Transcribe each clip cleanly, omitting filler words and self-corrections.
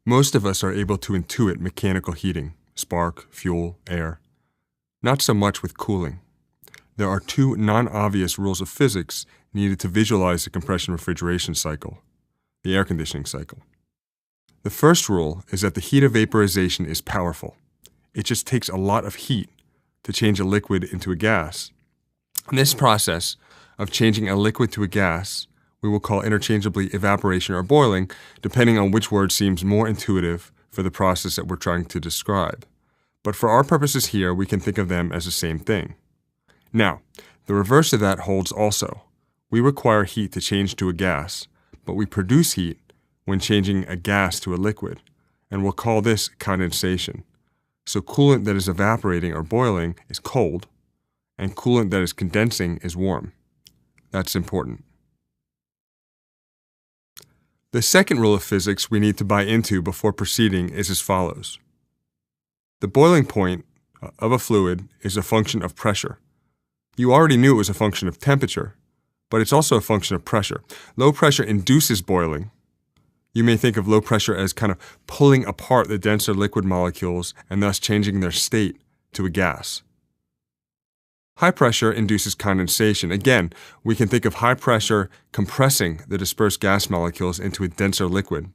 Most of us are able to intuit mechanical heating, spark, fuel, air. Not so much with cooling. There are two non-obvious rules of physics needed to visualize the compression refrigeration cycle, the air conditioning cycle. The first rule is that the heat of vaporization is powerful. It just takes a lot of heat to change a liquid into a gas. In this process of changing a liquid to a gas, we will call interchangeably evaporation or boiling, depending on which word seems more intuitive for the process that we're trying to describe. But for our purposes here, we can think of them as the same thing. Now, the reverse of that holds also. We require heat to change to a gas, but we produce heat when changing a gas to a liquid, and we'll call this condensation. So coolant that is evaporating or boiling is cold, and coolant that is condensing is warm. That's important. The second rule of physics we need to buy into before proceeding is as follows. The boiling point of a fluid is a function of pressure. You already knew it was a function of temperature, but it's also a function of pressure. Low pressure induces boiling. You may think of low pressure as kind of pulling apart the denser liquid molecules and thus changing their state to a gas. High pressure induces condensation. Again, we can think of high pressure compressing the dispersed gas molecules into a denser liquid.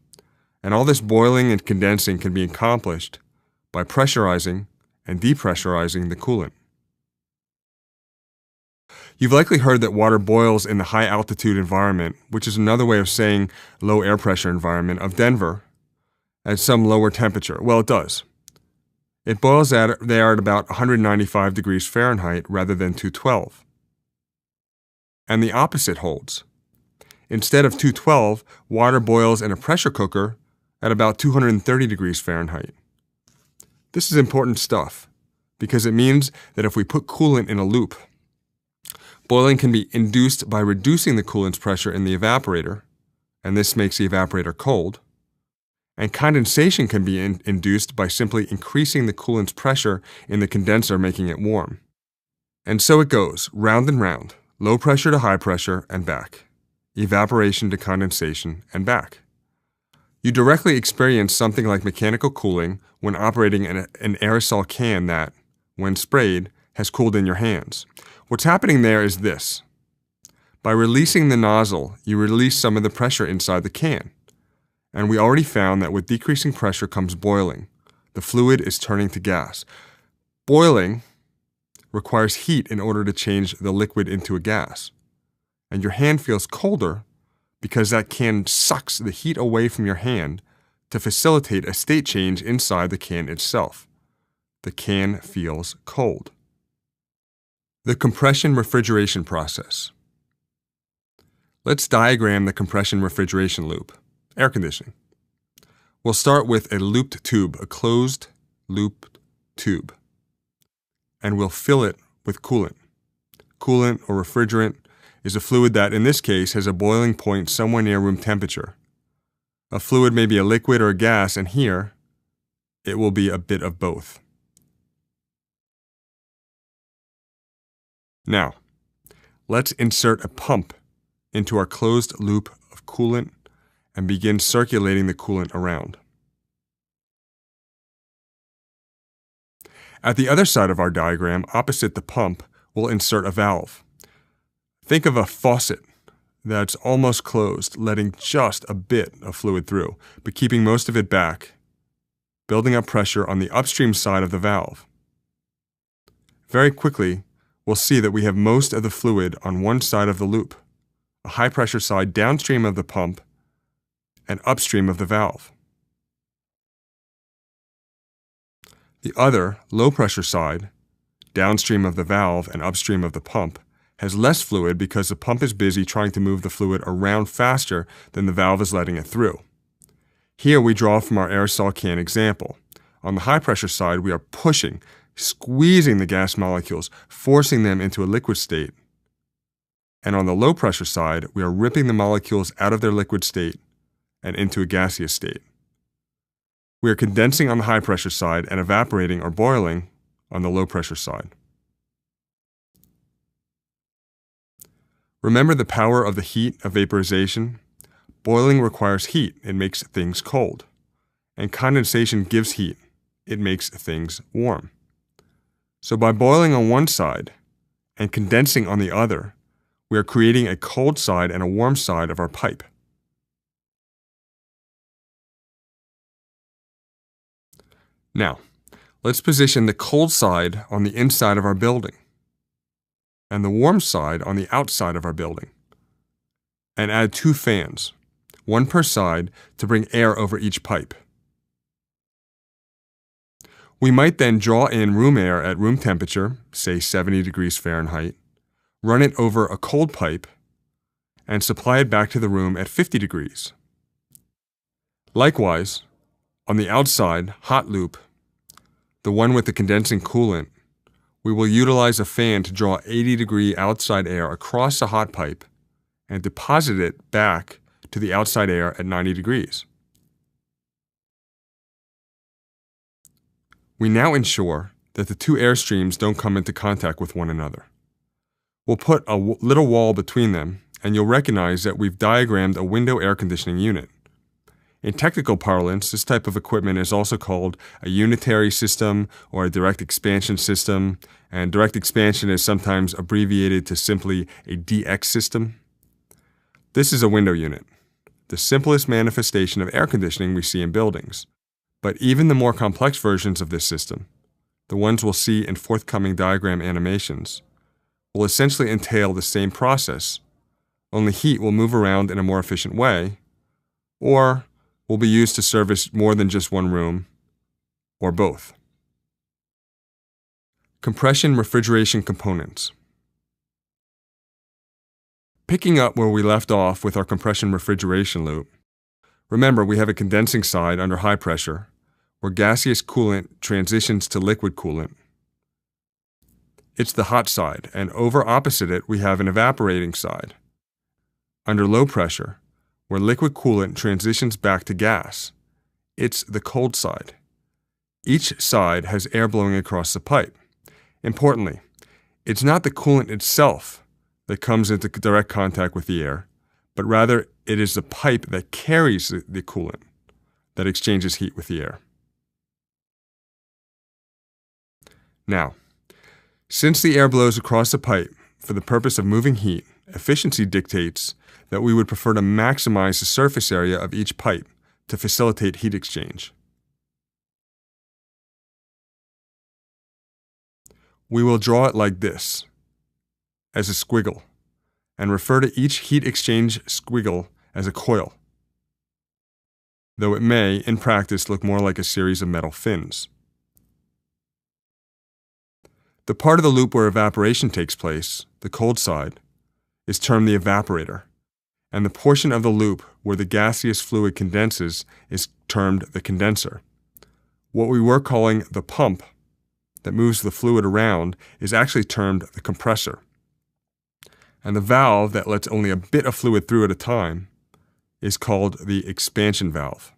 And all this boiling and condensing can be accomplished by pressurizing and depressurizing the coolant. You've likely heard that water boils in the high-altitude environment, which is another way of saying low air pressure environment of Denver, at some lower temperature. Well, it does. It boils there at about 195 degrees Fahrenheit rather than 212. And the opposite holds. Instead of 212, water boils in a pressure cooker at about 230 degrees Fahrenheit. This is important stuff because it means that if we put coolant in a loop, boiling can be induced by reducing the coolant's pressure in the evaporator, and this makes the evaporator cold. And condensation can be induced by simply increasing the coolant's pressure in the condenser, making it warm. And so it goes, round and round, low pressure to high pressure and back, evaporation to condensation and back. You directly experience something like mechanical cooling when operating an aerosol can that, when sprayed, has cooled in your hands. What's happening there is this. By releasing the nozzle, you release some of the pressure inside the can. And we already found that with decreasing pressure comes boiling. The fluid is turning to gas. Boiling requires heat in order to change the liquid into a gas. And your hand feels colder because that can sucks the heat away from your hand to facilitate a state change inside the can itself. The can feels cold. The compression refrigeration process. Let's diagram the compression refrigeration loop. Air conditioning. We'll start with a looped tube, a closed looped tube, and we'll fill it with coolant. Coolant or refrigerant is a fluid that, in this case, has a boiling point somewhere near room temperature. A fluid may be a liquid or a gas, and here, it will be a bit of both. Now, let's insert a pump into our closed loop of coolant and begin circulating the coolant around. At the other side of our diagram, opposite the pump, we'll insert a valve. Think of a faucet that's almost closed, letting just a bit of fluid through, but keeping most of it back, building up pressure on the upstream side of the valve. Very quickly, we'll see that we have most of the fluid on one side of the loop, a high-pressure side downstream of the pump and upstream of the valve. The other, low-pressure side, downstream of the valve and upstream of the pump, has less fluid because the pump is busy trying to move the fluid around faster than the valve is letting it through. Here we draw from our aerosol can example. On the high-pressure side, we are pushing, squeezing the gas molecules, forcing them into a liquid state. And on the low-pressure side, we are ripping the molecules out of their liquid state and into a gaseous state. We are condensing on the high-pressure side and evaporating or boiling on the low-pressure side. Remember the power of the heat of vaporization? Boiling requires heat. It makes things cold. and condensation gives heat. It makes things warm. So by boiling on one side and condensing on the other, we are creating a cold side and a warm side of our pipe. Now, let's position the cold side on the inside of our building and the warm side on the outside of our building, and add 2 fans, one per side, to bring air over each pipe. We might then draw in room air at room temperature, say 70 degrees Fahrenheit, run it over a cold pipe, and supply it back to the room at 50 degrees. Likewise, on the outside hot loop, the one with the condensing coolant, we will utilize a fan to draw 80-degree outside air across the hot pipe and deposit it back to the outside air at 90 degrees. We now ensure that the 2 air streams don't come into contact with one another. We'll put a little wall between them, and you'll recognize that we've diagrammed a window air conditioning unit. In technical parlance, this type of equipment is also called a unitary system or a direct expansion system, and direct expansion is sometimes abbreviated to simply a DX system. This is a window unit, the simplest manifestation of air conditioning we see in buildings. But even the more complex versions of this system, the ones we'll see in forthcoming diagram animations, will essentially entail the same process, only heat will move around in a more efficient way, or will be used to service more than just one room, or both. Compression refrigeration components. Picking up where we left off with our compression refrigeration loop, remember we have a condensing side under high pressure, where gaseous coolant transitions to liquid coolant. It's the hot side, and over opposite it we have an evaporating side, under low pressure, where liquid coolant transitions back to gas. It's the cold side. Each side has air blowing across the pipe. Importantly, it's not the coolant itself that comes into direct contact with the air, but rather it is the pipe that carries the coolant that exchanges heat with the air. Now, since the air blows across the pipe for the purpose of moving heat, efficiency dictates that we would prefer to maximize the surface area of each pipe to facilitate heat exchange. We will draw it like this, as a squiggle, and refer to each heat exchange squiggle as a coil, though it may, in practice, look more like a series of metal fins. The part of the loop where evaporation takes place, the cold side, is termed the evaporator, and the portion of the loop where the gaseous fluid condenses is termed the condenser. What we were calling the pump that moves the fluid around is actually termed the compressor. And the valve that lets only a bit of fluid through at a time is called the expansion valve.